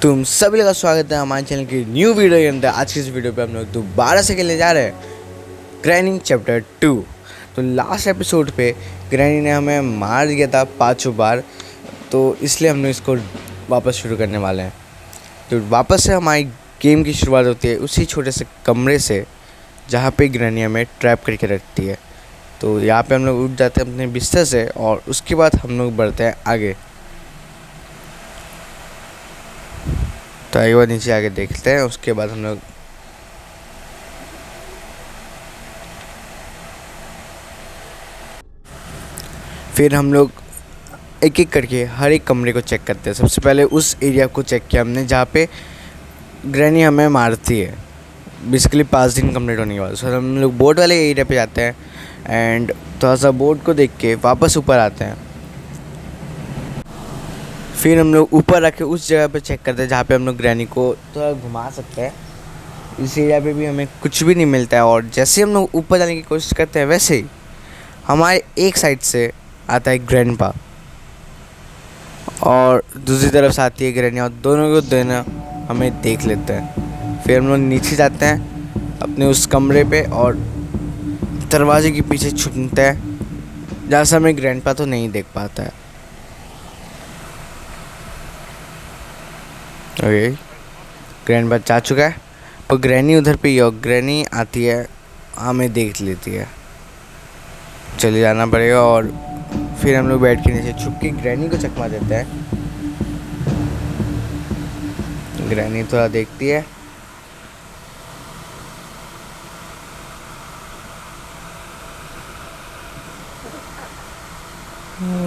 तुम सभी का स्वागत है हमारे चैनल की न्यू वीडियो के अंदर। आज की इस वीडियो पे हम लोग दोबारा से खेलने जा रहे हैं ग्रैनी चैप्टर 2। तो लास्ट एपिसोड पे ग्रैनी ने हमें मार दिया था 5 बार, तो इसलिए हम लोग इसको वापस शुरू करने वाले हैं। तो वापस से हमारी गेम की शुरुआत होती है उसी छोटे से कमरे से जहाँ पे ग्रैनी हमें ट्रैप करके रखती है। तो यहाँ पे हम लोग उठ जाते हैं अपने बिस्तर से और उसके बाद हम लोग बढ़ते हैं आगे। तो एक बार नीचे आके देखते हैं, उसके बाद हम लोग फिर एक एक करके हर एक कमरे को चेक करते हैं। सबसे पहले उस एरिया को चेक किया हमने जहाँ पे ग्रैनी हमें मारती है। बेसिकली 5 दिन कंप्लीट होने के बाद सर हम लोग बोट वाले एरिया पे जाते हैं एंड थोड़ा सा बोट को देख के वापस ऊपर आते हैं। फिर हम लोग ऊपर आके उस जगह पे चेक करते हैं जहाँ पे हम लोग ग्रैनी को थोड़ा घुमा सकते हैं। इस एरिया पे भी हमें कुछ भी नहीं मिलता है और जैसे हम लोग ऊपर जाने की कोशिश करते हैं वैसे ही हमारे एक साइड से आता है ग्रैंडपा और दूसरी तरफ से आती है ग्रैनी और दोनों को देना हमें देख लेते हैं। फिर हम लोग नीचे जाते हैं अपने उस कमरे पे और दरवाजे के पीछे छुपते हैं जहाँ से हमें ग्रैंडपा तो नहीं देख पाता है। ओके, ग्रैंडपा जा चुका है और ग्रैनी उधर पे ही और ग्रैनी आती है, हमें देख लेती है। चले जाना पड़ेगा और फिर हम लोग बैठ के नीचे छुप के ग्रैनी को चकमा देते हैं। ग्रैनी थोड़ा देखती है,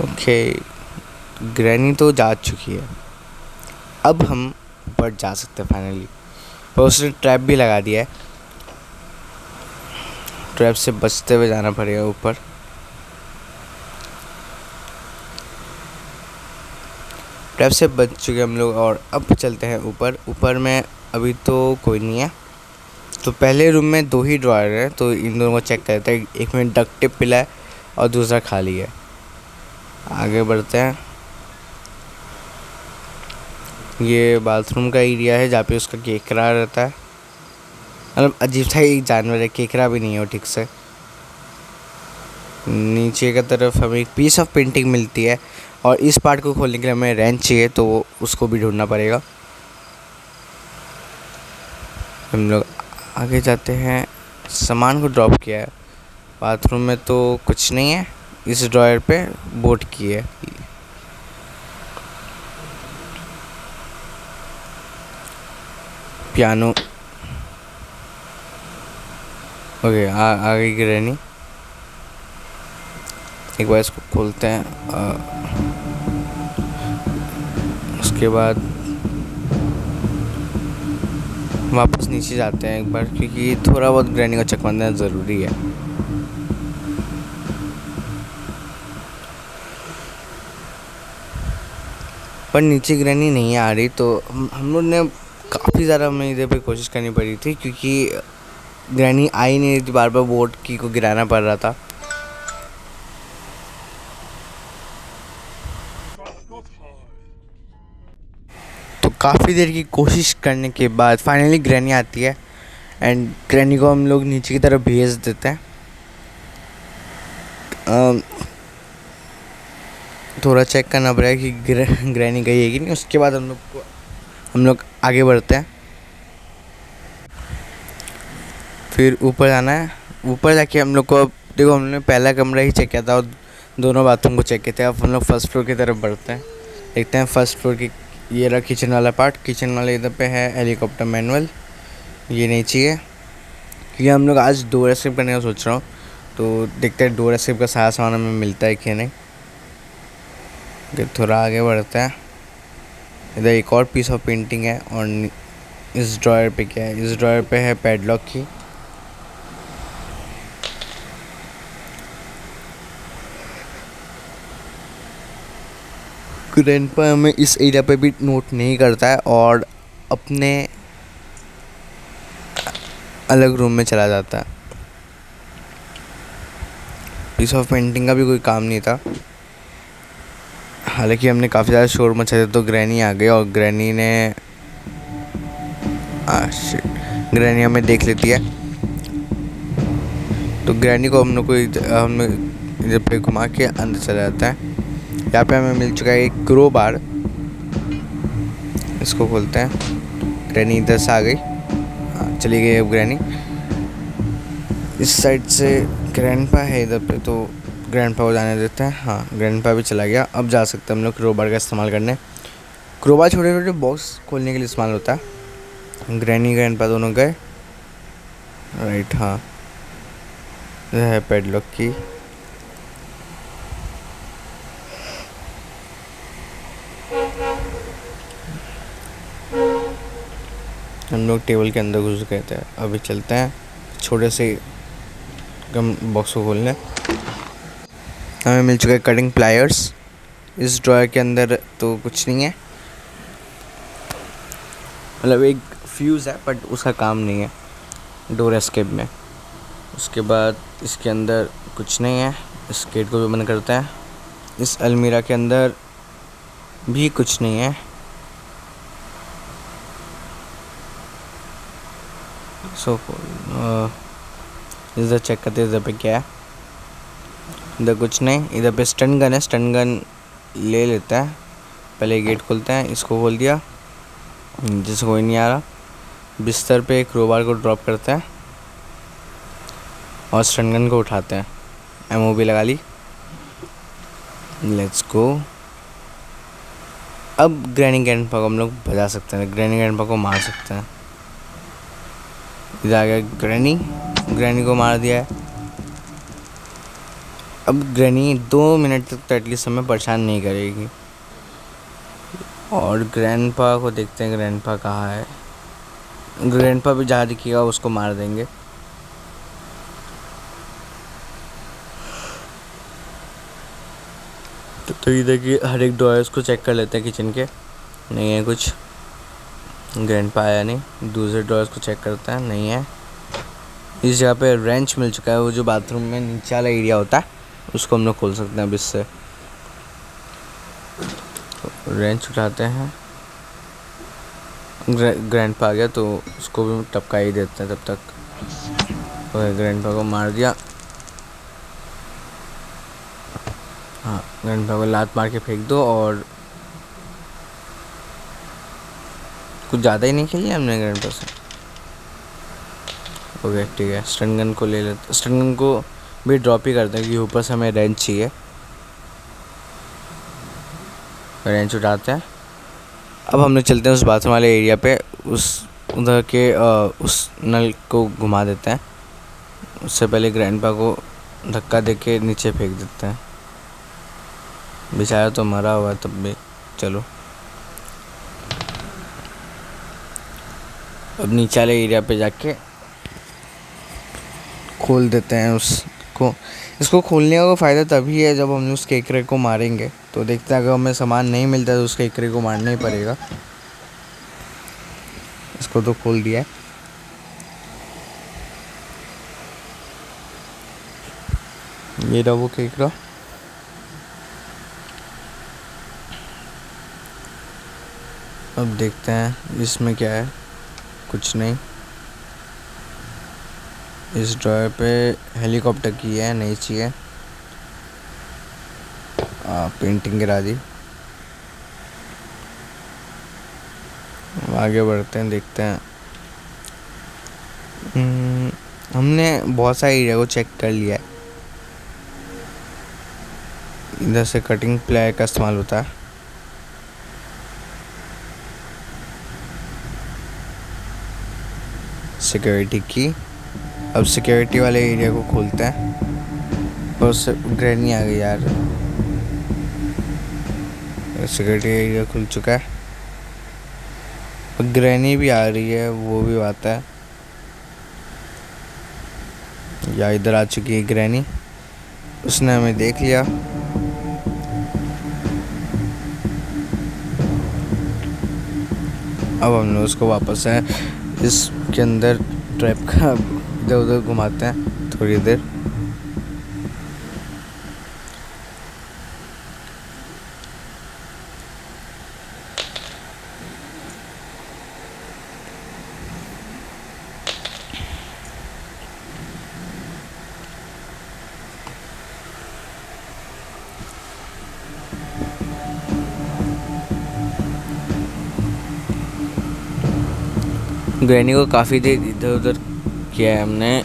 ओके ग्रैनी तो जा चुकी है। अब हम ऊपर जा सकते हैं फाइनली। और उसने ट्रैप भी लगा दिया है, ट्रैप से बचते हुए जाना पड़ेगा ऊपर। ट्रैप से बच चुके हम लोग और अब चलते हैं ऊपर। ऊपर में अभी तो कोई नहीं है, तो पहले रूम में 2 ही ड्रॉयर हैं, तो इन दोनों को चेक करते हैं। एक में डक्ट टेप पिला है और दूसरा खाली है। आगे बढ़ते हैं। ये बाथरूम का एरिया है जहाँ पे उसका केकड़ा रहता है। मतलब अजीब सा एक जानवर है, केकड़ा भी नहीं है वो ठीक से। नीचे की तरफ हमें एक पीस ऑफ पेंटिंग मिलती है और इस पार्ट को खोलने के लिए हमें रेंच चाहिए, तो उसको भी ढूंढना पड़ेगा। हम लोग आगे जाते हैं। सामान को ड्रॉप किया है। बाथरूम में तो कुछ नहीं है, इस ड्रॉयर पे बोट की है। पियानो, ओके आ गई ग्रैनी। एक बार इसको खोलते हैं, उसके बाद वापस नीचे जाते हैं एक बार, क्योंकि थोड़ा बहुत ग्रैनी को चकमाना ज़रूरी है। पर नीचे ग्रैनी नहीं आ रही, तो हम लोग ने काफ़ी ज़्यादा हमें इधर पे कोशिश करनी पड़ी थी, क्योंकि ग्रैनी आ ही नहीं रही थी। बार बार बोट की को गिराना पड़ रहा था। तो काफ़ी देर की कोशिश करने के बाद फाइनली ग्रैनी आती है एंड ग्रैनी को हम लोग नीचे की तरफ भेज देते हैं। थोड़ा चेक करना पड़ेगा कि ग्रैनी गई है कि नहीं। उसके बाद हम लोग आगे बढ़ते हैं। फिर ऊपर जाना है। ऊपर जाके हम लोग को देखो, हमने पहला कमरा ही चेक किया था और दोनों बाथरूम को चेक किए थे। अब हम लोग फर्स्ट फ्लोर की तरफ बढ़ते हैं। देखते हैं फर्स्ट फ्लोर की, ये रहा किचन वाला पार्ट। किचन वाले इधर पे है हेलीकॉप्टर मैनुअल, ये नहीं चाहिए क्योंकि हम लोग आज डोर एस्केप करने का सोच रहा हूँ। तो देखते हैं डोर एस्केप का सारा सामान हमें मिलता है कि नहीं। थोड़ा आगे बढ़ते हैं। इधर एक और पीस ऑफ पेंटिंग है और इस ड्रॉयर पे क्या है, इस ड्रॉयर पे है पैडलॉक की। ग्रैंडपा हमें इस एरिया पे भी नोट नहीं करता है और अपने अलग रूम में चला जाता है। पीस ऑफ पेंटिंग का भी कोई काम नहीं था। हालांकि हमने काफ़ी ज़्यादा शोर मचा दिया तो ग्रैनी आ गई और ग्रैनी ने शिट, ग्रैनी हमें देख लेती है। तो ग्रैनी को हम लोग को हम इधर पे घुमा के अंदर चला जाता है। यहाँ पे हमें मिल चुका है एक क्रो बार, इसको खोलते हैं। ग्रैनी इधर से आ गई, चली गई अब ग्रैनी। इस साइड से ग्रैंडपा है इधर पे, तो ग्रैंडपा को जाने देते हैं। हाँ, ग्रैंडपा भी चला गया। अब जा सकते हैं हम लोग क्रोबार का इस्तेमाल करने। क्रोबार छोटे छोटे बॉक्स खोलने के लिए इस्तेमाल होता है। ग्रैनी ग्रैंडपा दोनों गए, राइट। हाँ, यह है पेडलॉक की। हम लोग टेबल के अंदर घुस गए थे। अभी चलते हैं छोटे से गम बॉक्स को खोलने। हमें मिल चुका है कटिंग प्लायर्स। इस ड्रॉयर के अंदर तो कुछ नहीं है, मतलब एक फ्यूज़ है बट उसका काम नहीं है डोर एस्केप में। उसके बाद इसके अंदर कुछ नहीं है। इस गेट को भी बंद करते हैं। इस अलमीरा के अंदर भी कुछ नहीं है। सो इधर चेक करते हैं इधर पे क्या है। इधर कुछ नहीं। इधर पे स्टन गन है, स्टन गन ले लेता है। पहले गेट खोलते हैं, इसको खोल दिया, जिससे कोई नहीं आ रहा। बिस्तर पे क्रोबार को ड्रॉप करते हैं और स्टन गन को उठाते हैं। एमओ भी लगा ली। Let's go. अब ग्रैनी ग्रैंडपा को हम लोग बजा सकते हैं, ग्रैनी ग्रैंडपा को मार सकते हैं। इधर आ गया ग्रैनी, ग्रैनी को मार दिया है। अब ग्रैनी 2 मिनट तक तो एटलीस्ट हमें परेशान नहीं करेगी। और ग्रैंडपा को देखते हैं, ग्रैंडपा कहाँ है। ग्रैंडपा भी जहाँ दिखेगा उसको मार देंगे। तो इधर की हर एक ड्रॉयर्स को चेक कर लेते हैं किचन के, नहीं है कुछ। ग्रैंडपा आया नहीं। दूसरे ड्रॉयर्स को चेक करते हैं, नहीं है। इस जगह पे रेंच मिल चुका है, वो जो बाथरूम में नीचे वाला एरिया होता है उसको हम लोग खोल सकते हैं अब इससे। रेंच उठाते हैं। ग्रैंडपा आ गया तो उसको भी टपका ही देते हैं तब तक। तो ग्रैंडपा को मार दिया। हाँ, ग्रैंडपा को लात मार के फेंक दो। और कुछ ज़्यादा ही नहीं खेली हमने ग्रैंडपा से। ओके ठीक है, स्टन गन को ले लेते। स्टन गन को भी ड्रॉप ही करते हैं क्योंकि ऊपर से हमें रेंच चाहिए। रेंच उठाते हैं। अब हम लोग चलते हैं उस बाथरूम वाले एरिया पे। उस उधर के उस नल को घुमा देते हैं। उससे पहले ग्रैंडपा को धक्का दे के नीचे फेंक देते हैं। बेचारा तो मरा हुआ है तब भी। चलो अब नीचे वाले एरिया पे जाके खोल देते हैं उसको। इसको खोलने का फ़ायदा तभी है जब हम उस केकरे को मारेंगे। तो देखते हैं अगर हमें सामान नहीं मिलता तो उस केकरे को मारना ही पड़ेगा। इसको तो खोल दिया है। ये रहा वो केकरा। अब देखते हैं इसमें क्या है। कुछ नहीं। इस ड्रॉयर पे हेलीकॉप्टर की है, नहीं चाहिए। पेंटिंग गिरा दी। आगे बढ़ते हैं, देखते हैं। हमने बहुत सारे एरिया को चेक कर लिया है। इधर से कटिंग प्लायर का इस्तेमाल होता है। सिक्योरिटी की। अब सिक्योरिटी वाले एरिया को खोलते हैं। और उससे ग्रैनी आ गई यार। सिक्योरिटी एरिया खुल चुका है। ग्रैनी भी आ रही है, वो भी बात है। या इधर आ चुकी है ग्रैनी। उसने हमें देख लिया। अब हम लोग उसको वापस है इसके अंदर ट्रैप का इधर उधर घुमाते हैं थोड़ी देर। ग्रैनी को काफ़ी देर इधर उधर किया है हमने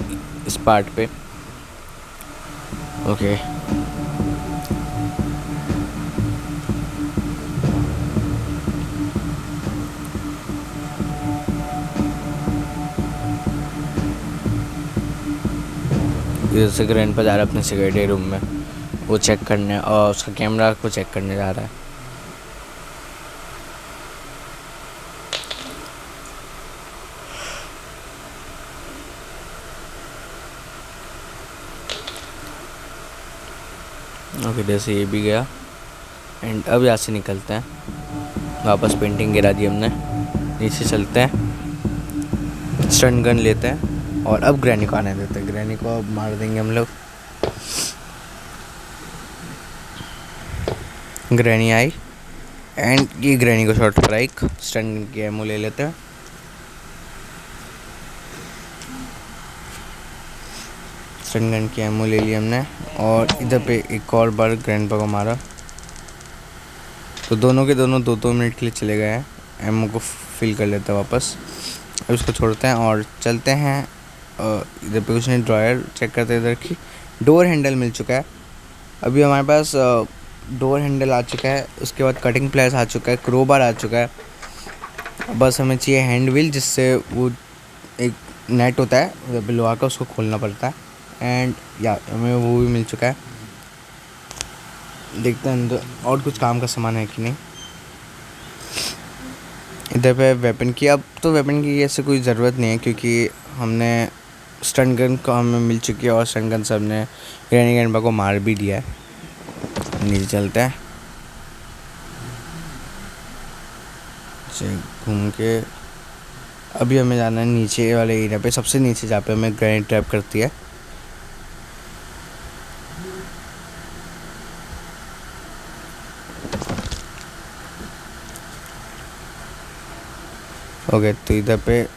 इस पार्ट पे। ओके इधर से ग्रैंड पर जा रहा है अपने सिक्योरिटी रूम में, वो चेक करने और उसका कैमरा को चेक करने जा रहा है। ओके जैसे ये भी गया एंड अब यहाँ से निकलते हैं। वापस पेंटिंग गिरा दी हमने, नीचे चलते हैं, स्टन गन लेते हैं और अब ग्रैनी को आने देते हैं। ग्रैनी को अब मार देंगे हम लोग। ग्रैनी आई एंड ये ग्रैनी को शॉट पर एक स्टन गन की एमो ले लेते हैं। स्टन गन की एमो ले ली हमने और इधर पे एक और बार ग्रैंडपा को मारा। तो दोनों के दोनों 2-2 मिनट के लिए चले गए हैं। एमओ को फिल कर लेते हैं वापस। अब इसको छोड़ते हैं और चलते हैं। इधर पे कुछ नहीं, ड्रॉयर चेक करते हैं। इधर की डोर हैंडल मिल चुका है। अभी हमारे पास डोर हैंडल आ चुका है, उसके बाद कटिंग प्लेयर्स आ चुका है, क्रोबार आ चुका है। बस हमें चाहिए हैंड व्हील, जिससे वो एक नेट होता है उधर पे लोहा का, उसको खोलना पड़ता है। एंड या हमें वो भी मिल चुका है। देखते हैं अंदर और कुछ काम का सामान है कि नहीं। इधर पे वेपन की, अब तो वेपन की ऐसे कोई ज़रूरत नहीं है क्योंकि हमने स्टन गन को हमें मिल चुकी है और स्टन गन से हमने ग्रैनी ग्रैंडपा को मार भी दिया है। नीचे चलते हैं, घूम के अभी हमें जाना है नीचे वाले एरिया पे, सबसे नीचे जहाँ पे हमें ग्रैनी ट्रैप करती है। ओके तो इधर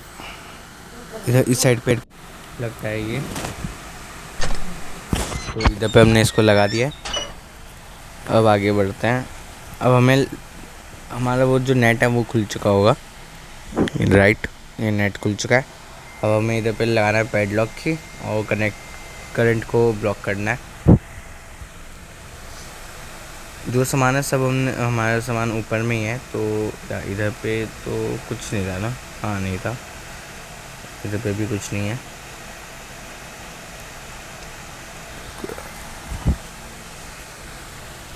इस साइड पे लगता है ये, तो इधर पे हमने इसको लगा दिया है। अब आगे बढ़ते हैं। अब हमें हमारा वो जो नेट है वो खुल चुका होगा, राइट, ये नेट खुल चुका है। अब हमें इधर पे लगाना है पैडलॉक की और करंट को ब्लॉक करना है। जो सामान है सब हमारा सामान ऊपर में ही है, तो इधर पे तो कुछ नहीं था ना, हाँ नहीं था, इधर पे भी कुछ नहीं है।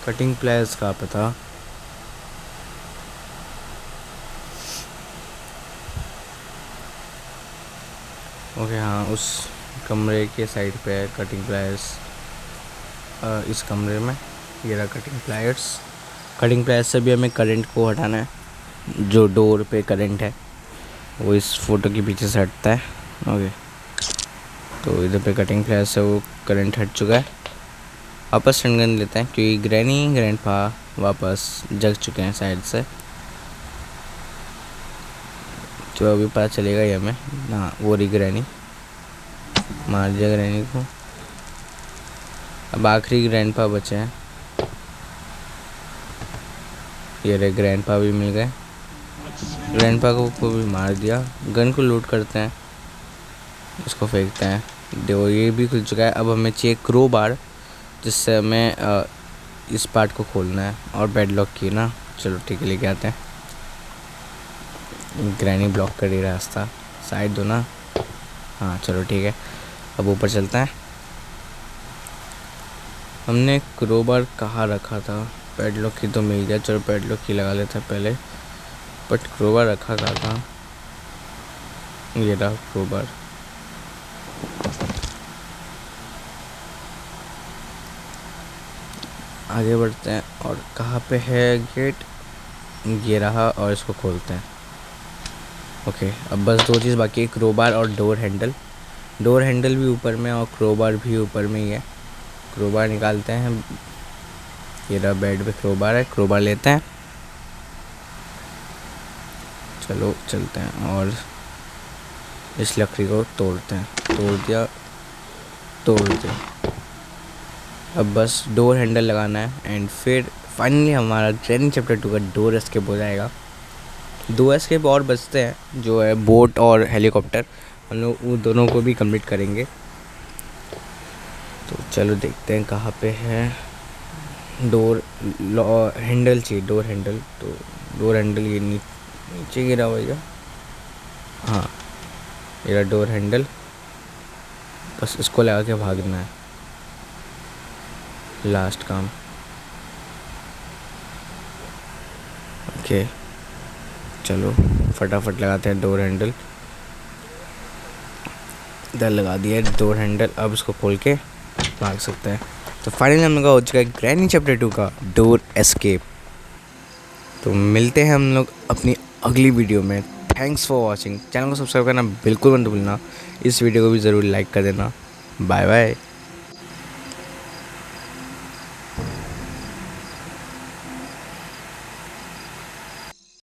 कटिंग प्लेयर्स कहाँ पे था? ओके हाँ, उस कमरे के साइड पे है कटिंग प्लेयर्स। इस कमरे में ये रहा कटिंग प्लेयर्स से भी हमें करंट को हटाना है। जो डोर पे करंट है वो इस फोटो के पीछे से हटता है। ओके तो इधर पे कटिंग प्लेयर्स से वो करंट हट चुका है। वापस गन लेते हैं क्योंकि ग्रैनी ग्रैंडपा वापस जग चुके हैं साइड से, तो अभी पता चलेगा ही हमें। हाँ वो रही ग्रैनी, मार दिया ग्रैनी को। अब आखिरी ग्रैंडपा बचे हैं, ये रहे ग्रैंडपा भी मिल गए। ग्रैंडपा को भी मार दिया। गन को लूट करते हैं, इसको फेंकते हैं। देखो ये भी खुल चुका है। अब हमें चाहिए क्रोबार, जिससे हमें इस पार्ट को खोलना है और पैडलॉक की ना। चलो ठीक है, लेके आते हैं। ग्रैनी ब्लॉक कर ही रास्ता, साइड दो ना। हाँ चलो ठीक है, अब ऊपर चलते हैं। हमने क्रोबार कहाँ रखा था? पैडलॉक की तो मिल गया, चलो पैडलॉक की लगा लेते हैं पहले। बट क्रोबार रखा कहाँ था? ये रहा क्रोबार। आगे बढ़ते हैं और कहाँ पे है गेट? ये रहा, और इसको खोलते हैं। ओके अब बस 2 चीज़ बाकी है, क्रोबार और डोर हैंडल। डोर हैंडल भी ऊपर में और क्रोबार भी ऊपर में ही है। क्रोबार निकालते हैं। ये रहा बेड पे क्रोबार है, क्रोबार लेते हैं। चलो चलते हैं और इस लकड़ी को तोड़ते हैं। तोड़ दिया। अब बस डोर हैंडल लगाना है एंड फिर फाइनली हमारा ग्रैनी चैप्टर 2 का डोर एस्केप हो जाएगा। 2 एस्केप और बचते हैं, जो है बोट और हेलीकॉप्टर। हम लोग वो दोनों को भी कंप्लीट करेंगे। तो चलो देखते हैं कहाँ पे है। डोर हैंडल चाहिए, डोर हैंडल। तो डोर हैंडल ये नीचे गिरा भैया। हाँ, ये डोर हैंडल, बस इसको लगा के भागना है, लास्ट काम। ओके चलो फटाफट लगाते हैं डोर हैंडल। इधर लगा दिया डोर हैंडल। अब इसको खोल के भाग सकते हैं। तो फाइनली हम लोग का हो चुका है ग्रैनी चैप्टर 2 का डोर एस्केप। तो मिलते हैं हम लोग अपनी अगली वीडियो में। Thanks for watching. चैनल को सब्सक्राइब करना बिल्कुल मत भूलना। इस वीडियो को भी ज़रूर लाइक कर देना। Bye bye.